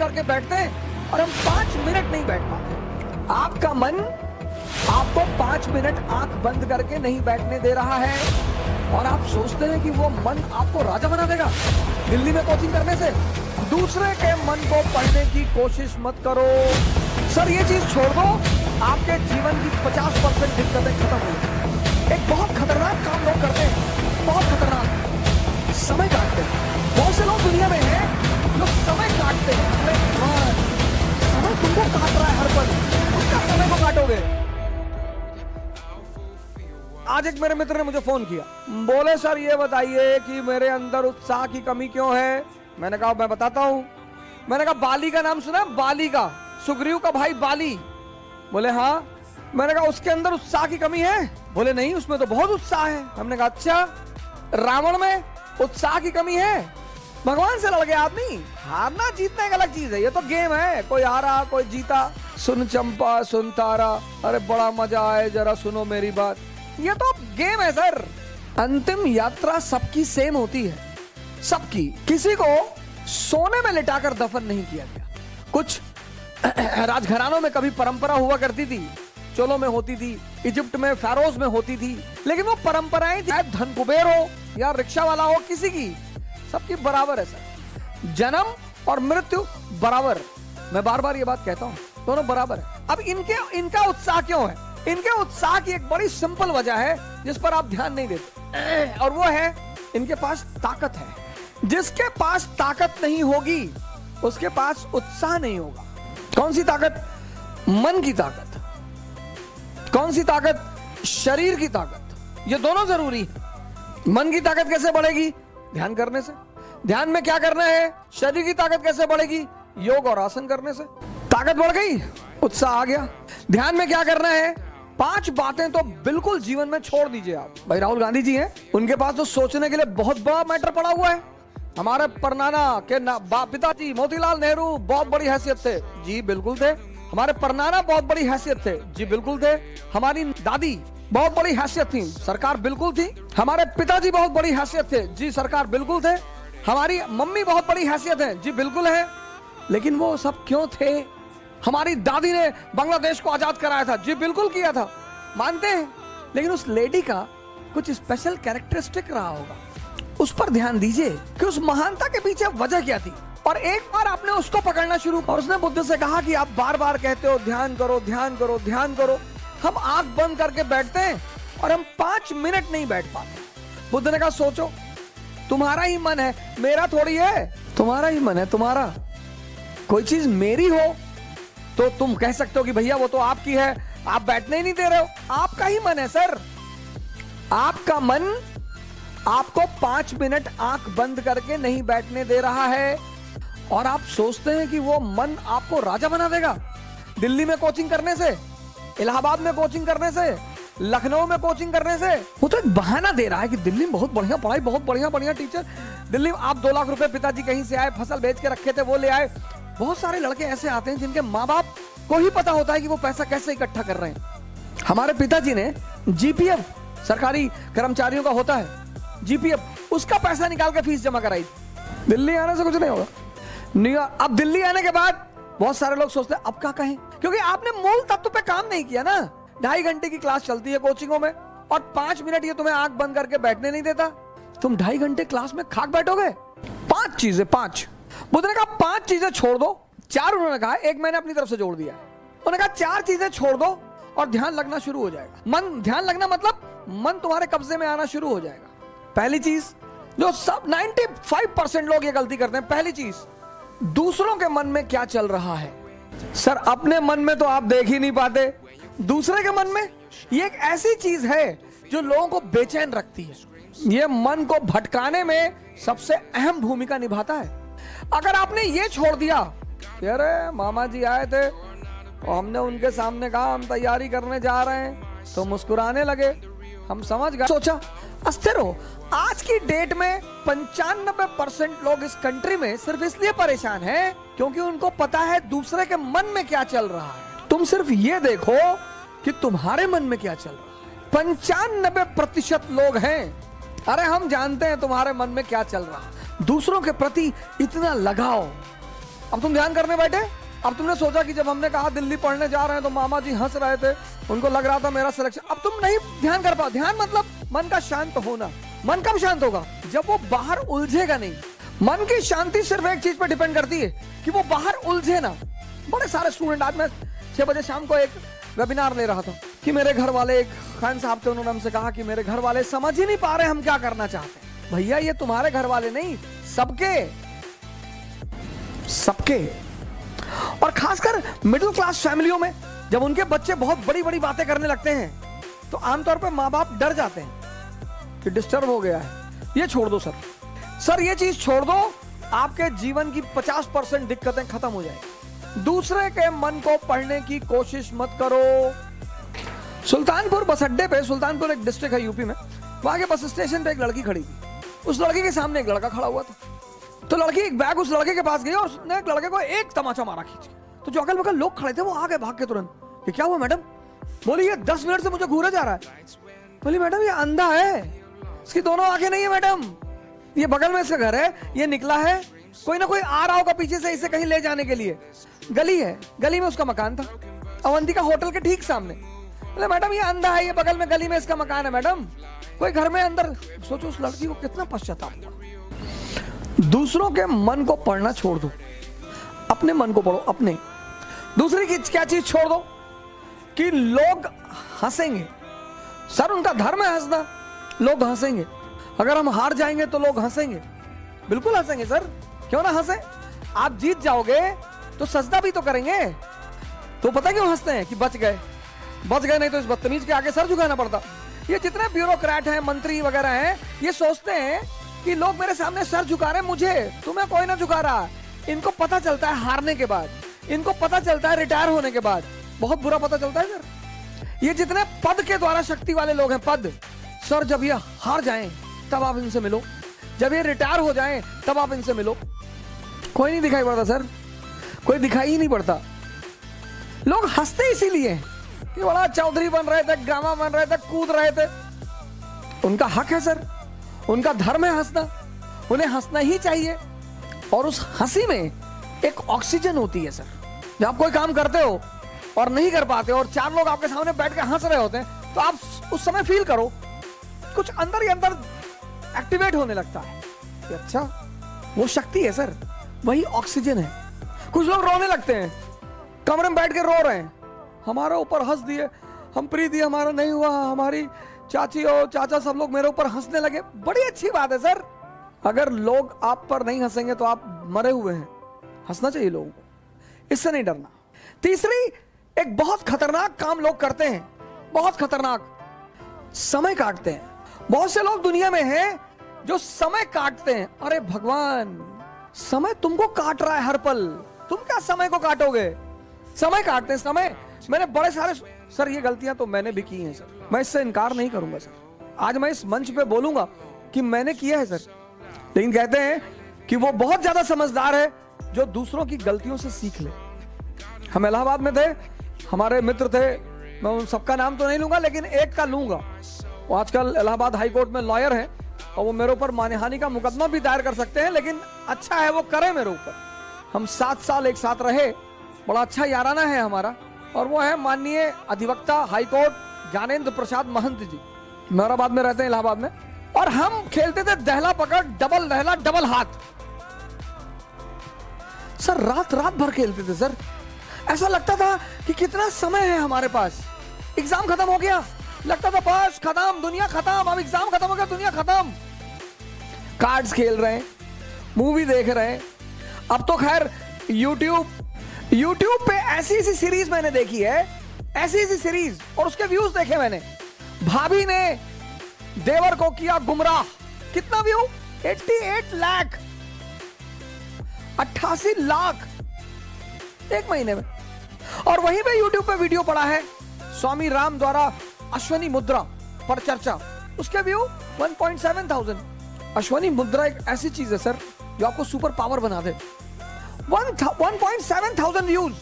करके बैठते हैं और हम 5 मिनट नहीं बैठ पाते। आपका मन आपको 5 मिनट आंख बंद करके नहीं बैठने दे रहा है और आप सोचते हैं कि वो मन आपको राजा बना देगा। दिल्ली में कोचिंग करने से दूसरे के मन को पढ़ने की कोशिश मत करो। सर ये चीज छोड़ दो, आपके जीवन की 50% दिक्कतें खत्म हो जाएंगी। एक बहुत खतरनाक काम लोग करते हैं, बहुत खतरनाक, समय काटते हैं। बहुत से लोग दुनिया में हैं जो समय काटते हैं। अरे यार, समय तुमको काट रहा है हर पल, उसका समय को काटोगे। आज एक मेरे मित्र ने मुझे फोन किया, बोले सर ये बताइए कि मेरे अंदर उत्साह की कमी क्यों है। मैंने कहा मैं बताता हूं। मैंने कहा बाली का नाम सुना? बाली का, सुग्रीव का भाई बाली। बोले हाँ। मैंने कहा उसके अंदर उत्साह की कमी है? बोले नहीं, उसमें तो बहुत उत्साह है। हमने कहा अच्छा, रावण में उत्साह की कमी है? भगवान से लड़ गया आदमी। हारना जीतना एक अलग चीज है, ये तो गेम है, कोई हारा कोई जीता। सुन चंपा सुन तारा, अरे बड़ा मजा आए जरा सुनो मेरी बात, ये तो गेम है सर। अंतिम यात्रा सबकी सेम होती है, सबकी। किसी को सोने में लिटाकर दफन नहीं किया गया। कुछ राजघरानों में कभी परंपरा हुआ करती थी, चोलों में होती थी, इजिप्ट में फेरोज में होती थी, लेकिन वो परंपराएं चाहे धन कुबेर हो या रिक्शा वाला हो, किसी की, सबकी बराबर है सर। जन्म और मृत्यु बराबर। मैं बार बार ये बात कहता हूं, दोनों बराबर है। अब इनका उत्साह क्यों है? इनके उत्साह की एक बड़ी सिंपल वजह है जिस पर आप ध्यान नहीं देते, और वो है इनके पास ताकत है। जिसके पास ताकत नहीं होगी उसके पास उत्साह नहीं होगा। कौन सी ताकत? मन की ताकत। कौन सी ताकत? शरीर की ताकत। ये दोनों जरूरी है। मन की ताकत कैसे बढ़ेगी? ध्यान करने से। ध्यान में क्या करना है? शरीर की ताकत कैसे बढ़ेगी? योग और आसन करने से। ताकत बढ़ गई, उत्साह आ गया। ध्यान में क्या करना है? 5 बातें तो बिल्कुल जीवन में छोड़ दीजिए आप। भाई राहुल गांधी जी हैं, उनके पास तो सोचने के लिए बहुत बड़ा मैटर पड़ा हुआ है। हमारे परनाना के पिताजी मोतीलाल नेहरू बहुत बड़ी हैसियत थे, जी बिल्कुल थे। हमारे परनाना बहुत बड़ी हैसियत थे, जी बिल्कुल थे। हमारी दादी बहुत बड़ी हैसियत थी, सरकार बिल्कुल थी। हमारे पिताजी बहुत बड़ी हैसियत थे, जी सरकार बिल्कुल थे। हमारी मम्मी बहुत बड़ी हैसियत है, जी बिल्कुल है। लेकिन वो सब क्यों थे? हमारी दादी ने बांग्लादेश को आजाद कराया था, जी बिल्कुल किया था, मानते हैं। लेकिन उस लेडी का कुछ स्पेशल कैरेक्टरिस्टिक रहा होगा, उस पर ध्यान दीजिए कि उस महानता के पीछे वजह क्या थी। और एक बार आपने उसको पकड़ना शुरू, और उसने बुद्ध से कहा कि आप बार बार कहते हो ध्यान करो ध्यान करो ध्यान करो, हम आंख बंद करके बैठते हैं और हम 5 मिनट नहीं बैठ पाते। बुद्ध ने कहा सोचो, तुम्हारा ही मन है, मेरा थोड़ी है। तुम्हारा ही मन है, तुम्हारा। कोई चीज मेरी हो तो तुम कह सकते हो कि भैया वो तो आपकी है, आप बैठने ही नहीं दे रहे हो। आपका ही मन है सर। आपका मन आपको 5 मिनट आंख बंद करके नहीं बैठने दे रहा है और आप सोचते हैं कि वो मन आपको राजा बना देगा। दिल्ली में कोचिंग करने से, इलाहाबाद में कोचिंग करने से, लखनऊ में कोचिंग करने से, वो तो एक बहाना दे रहा है कि दिल्ली में बहुत बढ़िया पढ़ाई, बहुत बढ़िया टीचर। दिल्ली में आप 2 लाख रुपए पिताजी कहीं से आए, फसल बेच के रखे थे, वो ले आए। बहुत सारे लड़के ऐसे आते हैं जिनके माँ बाप को ही पता होता है कि वो पैसा कैसे इकट्ठा कर रहे हैं। हमारे पिताजी ने जीपीएफ, सरकारी कर्मचारियों का होता है जीपीएफ, उसका पैसा निकाल के फीस जमा कराई। दिल्ली आने से कुछ नहीं होगा। अब दिल्ली आने के बाद बहुत सारे लोग सोचते हैं अब क्या कहें, क्योंकि आपने मूल तत्व पे काम नहीं किया ना। 2.5 घंटे की क्लास चलती है कोचिंगों में और 5 मिनट ये तुम्हें आंख बंद करके बैठने नहीं देता। तुम 2.5 घंटे क्लास में खाक बैठोगे। 5 चीजें, 5 बुद्ध ने कहा 5 चीजें छोड़ दो। 4 उन्होंने कहा, एक मैंने अपनी तरफ से जोड़ दिया। उन्होंने कहा 4 चीजें छोड़ दो और ध्यान लगना शुरू हो जाएगा। मन, ध्यान लगना मतलब मन तुम्हारे कब्जे में आना शुरू हो जाएगा। पहली चीज जो सब 95% लोग ये गलती करते हैं, पहली चीज, दूसरों के मन में क्या चल रहा है। सर अपने मन में तो आप देख ही नहीं पाते, दूसरे के मन में। ये एक ऐसी चीज है जो लोगों को बेचैन रखती है। ये मन को भटकाने में सबसे अहम भूमिका निभाता है। अगर आपने ये छोड़ दिया कि अरे मामा जी आए थे और हमने उनके सामने कहा हम तैयारी करने जा रहे हैं, तो मुस्कुराने लगे, हम समझ गए, सोचा अस्थिर हो। आज की डेट में 95% लोग इस कंट्री में सिर्फ इसलिए परेशान हैं क्योंकि उनको पता है दूसरे के मन में क्या चल रहा है। तुम सिर्फ ये देखो कि तुम्हारे मन में क्या चल रहा है। 95% लोग हैं, अरे हम जानते हैं तुम्हारे मन में क्या चल रहा है। दूसरों के प्रति इतना लगाव, अब तुम ध्यान करने बैठे। अब तुमने सोचा कि जब हमने कहा दिल्ली पढ़ने जा रहे हैं तो मामा जी हंस रहे थे, उनको लग रहा था मेरा सिलेक्शन। अब तुम नहीं ध्यान कर पाओ। ध्यान मतलब मन का शांत होना। मन कब शांत होगा? जब वो बाहर उलझेगा नहीं। मन की शांति सिर्फ एक चीज पर डिपेंड करती है कि वो बाहर उलझे ना। बड़े सारे स्टूडेंट, आज मैं 6 बजे शाम को एक वेबिनार ले रहा था कि मेरे घर वाले, एक खान साहब थे, उन्होंने हमसे कहा कि मेरे घर वाले समझ ही नहीं पा रहे हम क्या करना चाहते हैं। भैया ये तुम्हारे घर वाले नहीं, सबके सबके। और खासकर मिडिल क्लास फैमिलियों में जब उनके बच्चे बहुत बड़ी बड़ी बातें करने लगते हैं तो आमतौर पर माँ बाप डर जाते हैं कि डिस्टर्ब हो गया है। ये छोड़ दो सर, ये चीज छोड़ दो, आपके जीवन की 50% दिक्कतें खत्म हो जाएगी। दूसरे के मन को पढ़ने की कोशिश मत करो। सुल्तानपुर बस अड्डे पे, सुल्तानपुर एक डिस्ट्रिक्ट है यूपी में, वहां के बस स्टेशन पे एक लड़की खड़ी थी। उस लड़की के सामने एक लड़का खड़ा हुआ था। तो लड़की एक बैग उस लड़के के पास गई और उसने एक लड़के को एक तमाचा मारा खींच के। तो जो अगल बगल लोग खड़े थे वो आ गए भाग के तुरंत। ये क्या हुआ मैडम? बोली ये 10 मिनट से मुझे घूरा जा रहा है। बोली मैडम ये अंधा है, इसकी दोनों आंखें नहीं है मैडम, ये बगल में इसका घर है, ये निकला है, कोई ना कोई आ रहा होगा पीछे से इसे कहीं ले जाने के लिए। गली है, गली में उसका मकान था, अवंतिका होटल के ठीक सामने। बोले मैडम ये अंधा है, ये बगल में गली में इसका मकान है मैडम, कोई घर में अंदर। सोचो उस लड़की को कितना पश्चाताप हुआ। दूसरों के मन को पढ़ना छोड़ दो, अपने मन को पढ़ो। अपने दूसरी की क्या चीज छोड़ दो कि लोग हंसेंगे। सर उनका धर्म है हंसना, लोग हंसेंगे। अगर हम हार जाएंगे तो लोग हंसेंगे, बिल्कुल हंसेंगे सर, क्यों ना हंसे। आप जीत जाओगे तो सजदा भी तो करेंगे। तो पता क्यों हंसते हैं? कि बच गए नहीं तो इस बदतमीज के आगे सर झुकाना पड़ता। ये जितने ब्यूरोक्रेट हैं, मंत्री वगैरह हैं, ये सोचते हैं कि लोग मेरे सामने सर झुका रहे हैं, मुझे, तुम्हें कोई ना झुका रहा। इनको पता चलता है हारने के बाद, इनको पता चलता है रिटायर होने के बाद, बहुत बुरा पता चलता है सर। ये जितने पद के द्वारा शक्ति वाले लोग हैं, पद, सर जब ये हार जाएं तब आप इनसे मिलो, जब ये रिटायर हो जाएं तब आप इनसे मिलो। कोई नहीं दिखाई पड़ता सर, कोई दिखाई ही नहीं पड़ता। लोग हंसते इसीलिए कि बड़ा चौधरी बन रहे थे, ड्रामा बन रहे थे, कूद रहे थे। उनका हक है सर, उनका धर्म है हंसना, उन्हें हंसना ही चाहिए। और उस हंसी में एक ऑक्सीजन होती है सर। जब आप कोई काम करते हो और नहीं कर पाते और 4 लोग आपके सामने बैठ के हंस रहे होते हैं तो आप उस समय फील करो कुछ अंदर ही अंदर एक्टिवेट होने लगता है कि अच्छा वो शक्ति है सर, वही ऑक्सीजन है। कुछ लोग रोने लगते हैं, कमरे में बैठ के रो रहे हैं, हमारे ऊपर हंस दिए, हम प्री दिए, हमारा नहीं हुआ, हमारी चाची और चाचा सब लोग मेरे ऊपर हंसने लगे। बड़ी अच्छी बात है सर, अगर लोग आप पर नहीं हंसेंगे तो आप मरे हुए हैं। हंसना चाहिए लोगों को, इससे नहीं डरना। तीसरी, एक बहुत खतरनाक काम लोग करते हैं, बहुत खतरनाक, समय काटते हैं। बहुत से लोग दुनिया में हैं जो समय काटते हैं। अरे भगवान, समय तुमको काट रहा है हर पल, तुम क्या समय को काटोगे? समय काटते हैं, समय। मैंने बड़े सारे, सर ये गलतियां तो मैंने भी की हैं सर, मैं इससे इनकार नहीं करूंगा सर। आज मैं इस मंच पे बोलूंगा कि मैंने किया है सर। लेकिन कहते हैं कि वो बहुत ज्यादा समझदार है जो दूसरों की गलतियों से सीख ले। हम इलाहाबाद में थे, हमारे मित्र थे, मैं उन सबका नाम तो नहीं लूंगा लेकिन एक का लूंगा। वो आजकल इलाहाबाद हाई कोर्ट में लॉयर है और वो मेरे ऊपर मानहानि का मुकदमा भी दायर कर सकते हैं, लेकिन अच्छा है वो करे मेरे ऊपर। हम 7 साल एक साथ रहे, बड़ा अच्छा याराना है हमारा। और वो है माननीय अधिवक्ता हाई कोर्ट ज्ञानेंद्र प्रसाद महंत जी, मेहराबाद में रहते हैं, इलाहाबाद में। और हम खेलते थे दहला पकड़, डबल दहला, डबल हाथ सर, रात रात भर खेलते थे सर। ऐसा लगता था कि कितना समय है हमारे पास। एग्जाम खत्म हो गया, लगता था बस खत्म, दुनिया खत्म, अब एग्जाम खत्म हो गया, दुनिया खत्म। कार्ड्स खेल रहे हैं, मूवी देख रहे हैं। अब तो खैर यूट्यूब पे ऐसी ऐसी सीरीज मैंने देखी है, ऐसी ऐसी सीरीज, और उसके व्यूज देखे मैंने। भाभी ने देवर को किया गुमराह, कितना व्यू? 88 लाख, 88 लाख एक महीने में। और वहीं पे यूट्यूब पे वीडियो पड़ा है स्वामी राम द्वारा अश्वनी मुद्रा पर चर्चा, उसके व्यू 1.7,000। अश्वनी मुद्रा एक ऐसी चीज है सर जो आपको सुपर पावर बना दे। 1.7,000 व्यूज।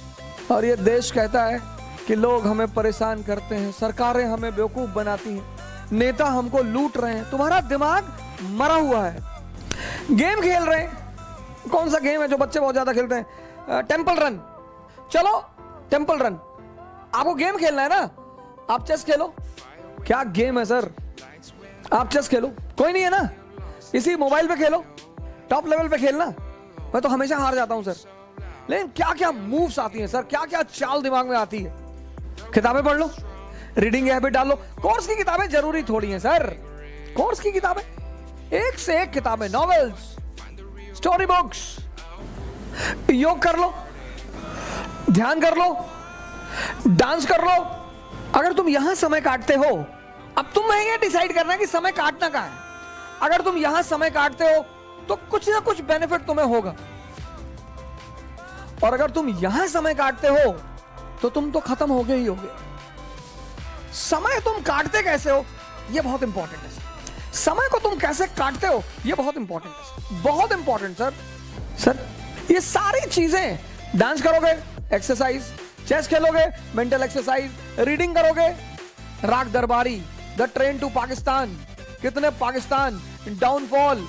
और ये देश कहता है कि लोग हमें परेशान करते हैं, सरकारें हमें बेवकूफ बनाती हैं, नेता हमको लूट रहे हैं। तुम्हारा दिमाग मरा हुआ है। गेम खेल रहे हैं, कौन सा गेम है जो बच्चे बहुत ज्यादा खेलते हैं? टेंपल रन, चलो टेंपल रन। आपको गेम खेलना है ना, आप चेस खेलो। क्या गेम है सर, आप चेस खेलो, कोई नहीं है ना, इसी मोबाइल पे खेलो, टॉप लेवल पे खेलना। मैं तो हमेशा हार जाता हूं सर, लेकिन क्या क्या मूव्स आती हैं सर, क्या क्या चाल दिमाग में आती है। किताबें पढ़ लो, रीडिंग हैबिट डाल लो। कोर्स की किताबें जरूरी थोड़ी हैं सर, कोर्स की किताबें एक से एक किताबें, नॉवेल्स, स्टोरी बुक्स। योग कर लो, ध्यान कर लो, डांस कर लो। अगर तुम यहां समय काटते हो, अब तुम्हें ये डिसाइड करना है कि समय काटना कहां है। अगर तुम यहां समय काटते हो तो कुछ ना कुछ बेनिफिट तुम्हें होगा, और अगर तुम यहां समय काटते हो तो तुम तो खत्म हो गए ही होगे। समय तुम काटते कैसे हो ये बहुत इंपॉर्टेंट है। समय को तुम कैसे काटते हो ये बहुत इंपॉर्टेंट है, बहुत इंपॉर्टेंट सर। ये सारी चीजें, डांस करोगे एक्सरसाइज, चेस खेलोगे मेंटल एक्सरसाइज, रीडिंग करोगे राग दरबारी, द ट्रेन टू पाकिस्तान, कितने पाकिस्तान, डाउनफॉल,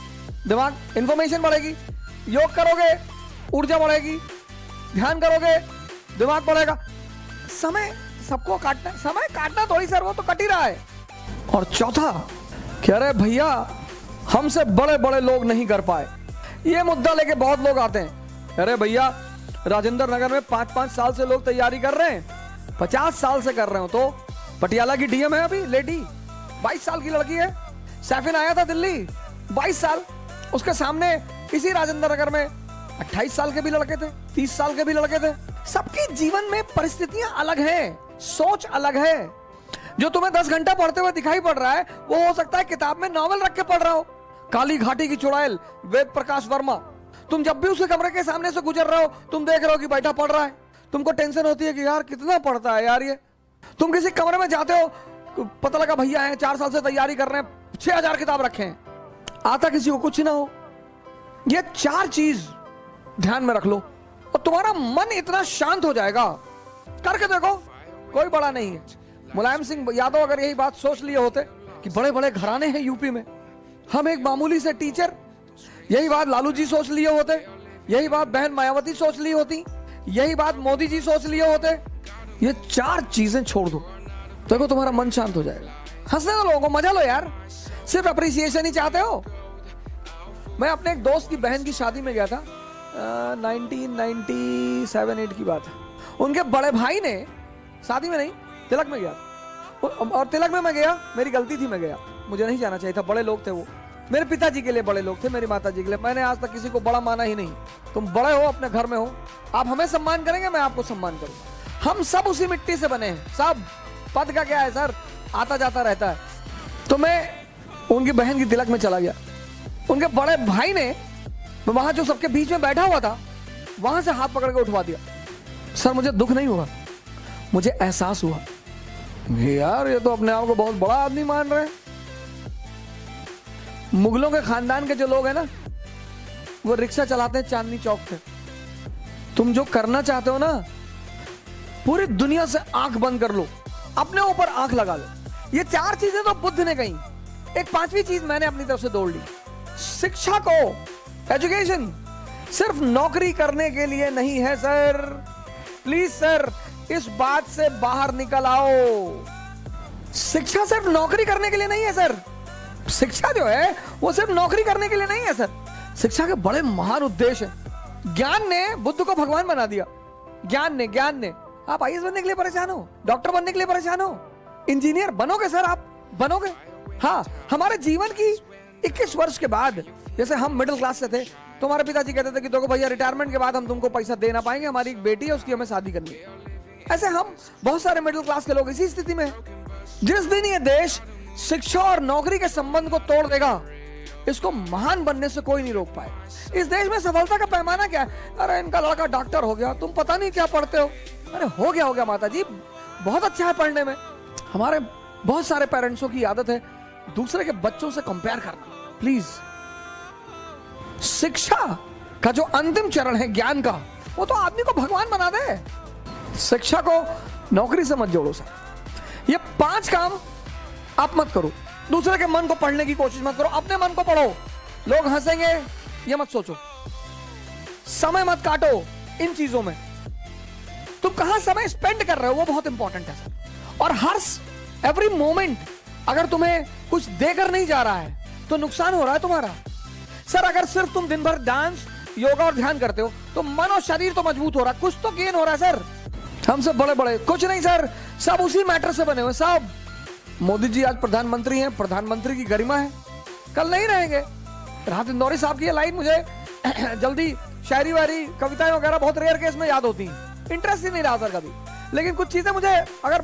दिमाग इंफॉर्मेशन बढ़ेगी। योग करोगे ऊर्जा बढ़ेगी, ध्यान करोगे दिमाग बढ़ेगा। समय सबको काटना, समय काटना थोड़ी सर, वो तो कट ही रहा है। और चौथा, कह रहे भैया हमसे बड़े बड़े लोग नहीं कर पाए, ये मुद्दा लेके बहुत लोग आते हैं। अरे भैया राजेंद्र नगर में 5-5 साल से लोग तैयारी कर रहे हैं, 50 साल से कर रहे हो। तो पटियाला की डीएम है अभी लेडी, 22 साल की लड़की है। सैफिन आया था दिल्ली, 22 साल, उसके सामने इसी राजेंद्र नगर में 28 साल के भी लड़के थे, 30 साल के भी लड़के थे। सबके जीवन में परिस्थितियां अलग हैं, सोच अलग है। जो तुम्हें 10 घंटा पढ़ते हुए दिखाई पड़ रहा है, वो हो सकता है किताब में नॉवल रख के पढ़ रहा हो। काली घाटी की चुड़ैल, वेद प्रकाश वर्मा, तुम जब भी उसके कमरे के सामने से गुजर रहे हो, तुम देख रहे हो कि बैठा पढ़ रहा है। तुमको टेंशन होती है कि यार कितना पढ़ता है यार ये। तुम किसी कमरे में जाते हो, पता लगा भैया है 4 साल से तैयारी कर रहे हैं, 6000 किताब रखे हैं, आता किसी को कुछ ना हो। ये 4 चीज ध्यान में रख लो और तुम्हारा मन इतना शांत हो जाएगा। करके देखो, कोई बड़ा नहीं है। मुलायम सिंह यादव अगर यही बात सोच लिए होते कि बड़े बड़े घराने हैं यूपी में, हम एक मामूली से टीचर, यही बात लालू जी सोच लिए होते, यही बात बहन मायावती सोच ली होती, यही बात मोदी जी सोच लिए होते। ये 4 चीजें छोड़ दो, देखो तुम्हारा मन शांत हो जाएगा। हंसने दो लोगों को, मजा लो यार, सिर्फ अप्रिसिएशन ही चाहते हो। मैं अपने एक दोस्त की बहन की शादी में गया था, 1997-8 की बात है। उनके बड़े भाई ने, शादी में नहीं तिलक में गया, और तिलक में मैं गया, मेरी गलती थी, मैं गया, मुझे नहीं जाना चाहिए था। बड़े लोग थे वो, मेरे पिताजी के लिए बड़े लोग थे, मेरी माता जी के लिए। मैंने आज तक किसी को बड़ा माना ही नहीं। तुम बड़े हो, अपने घर में हो, आप हमें सम्मान करेंगे, मैं आपको सम्मान करूंगा। हम सब उसी मिट्टी से बने हैं, सब। पद का क्या है सर, आता जाता रहता है। तो मैं उनकी बहन की तिलक में चला गया, उनके बड़े भाई ने, मैं वहां जो सबके बीच में बैठा हुआ था, वहां से हाथ पकड़ के उठवा दिया। सर मुझे दुख नहीं हुआ, मुझे एहसास हुआ यार ये तो अपने आप को बहुत बड़ा आदमी मान रहे हैं। मुगलों के खानदान के जो लोग हैं ना, वो रिक्शा चलाते हैं चांदनी चौक पे। तुम जो करना चाहते हो ना, पूरी दुनिया से आंख बंद कर लो, अपने ऊपर आंख लगा लो। ये 4 चीजें तो बुद्ध ने कही, एक 5वीं चीज मैंने अपनी तरफ से दौड़ ली। शिक्षा को, एजुकेशन सिर्फ नौकरी करने के लिए नहीं है सर। प्लीज सर, इस बात से बाहर निकल आओ। शिक्षा सिर्फ नौकरी करने के लिए नहीं है सर। शिक्षा जो है वो सिर्फ नौकरी करने के लिए नहीं है सर। शिक्षा के बड़े महान उद्देश्य हैं। ज्ञान ने बुद्ध को भगवान बना दिया। ज्ञान ने आप आईएएस बनने के लिए परेशान हो, डॉक्टर बनने के लिए परेशान हो, इंजीनियर बनोगे सर, आप बनोगे। हाँ, हमारे जीवन की 21 वर्ष के बाद, जैसे हम मिडिल क्लास से थे, तो हमारे पिताजी कहते थे कि देखो भैया रिटायरमेंट के बाद हम तुमको पैसा दे ना पाएंगे, हमारी एक बेटी है उसकी हमें शादी करनी है। ऐसे हम बहुत सारे मिडिल क्लास के लोग इसी स्थिति में हैं। जिस दिन ये देश शिक्षा और नौकरी के संबंध को तोड़ देगा, इसको महान बनने से कोई नहीं रोक पाए। इस देश में सफलता का पैमाना क्या है? अरे इनका लड़का डॉक्टर हो गया, तुम पता नहीं क्या पढ़ते हो। अरे हो गया माता जी, बहुत अच्छा है पढ़ने में। हमारे बहुत सारे पेरेंट्सों की आदत है दूसरे के बच्चों से कंपेयर करना। प्लीज, शिक्षा का जो अंतिम चरण है ज्ञान का, वो तो आदमी को भगवान बना दे। शिक्षा को नौकरी से मत जोड़ो सर। ये 5 काम आप मत करो। दूसरे के मन को पढ़ने की कोशिश मत करो, अपने मन को पढ़ो। लोग हंसेंगे ये मत सोचो, समय मत काटो, इन चीजों में। तुम कहां समय स्पेंड कर रहे हो वो बहुत इंपॉर्टेंट है सर। और हर एवरी मोमेंट अगर तुम्हें कुछ देकर नहीं जा रहा है तो नुकसान हो रहा है तुम्हारा। सर अगर सिर्फ तुम दिन भर डांस, योगा और ध्यान करते हो तो मन और शरीर तो मजबूत हो रहा है, कुछ तो गेन हो रहा है सर। हम सब बड़े बड़े कुछ नहीं सर, सब उसी मैटर से बने हुए सब। मोदी जी आज प्रधानमंत्री हैं, प्रधानमंत्री की गरिमा है, कल नहीं रहेंगे। राहत इंदौरी साहब की ये लाइन मुझे जल्दी शायरी कविताएं वगैरह बहुत रेयर केस में याद होती हैं, इंटरेस्ट ही नहीं रहा सर कभी। लेकिन कुछ चीजें मुझे अगर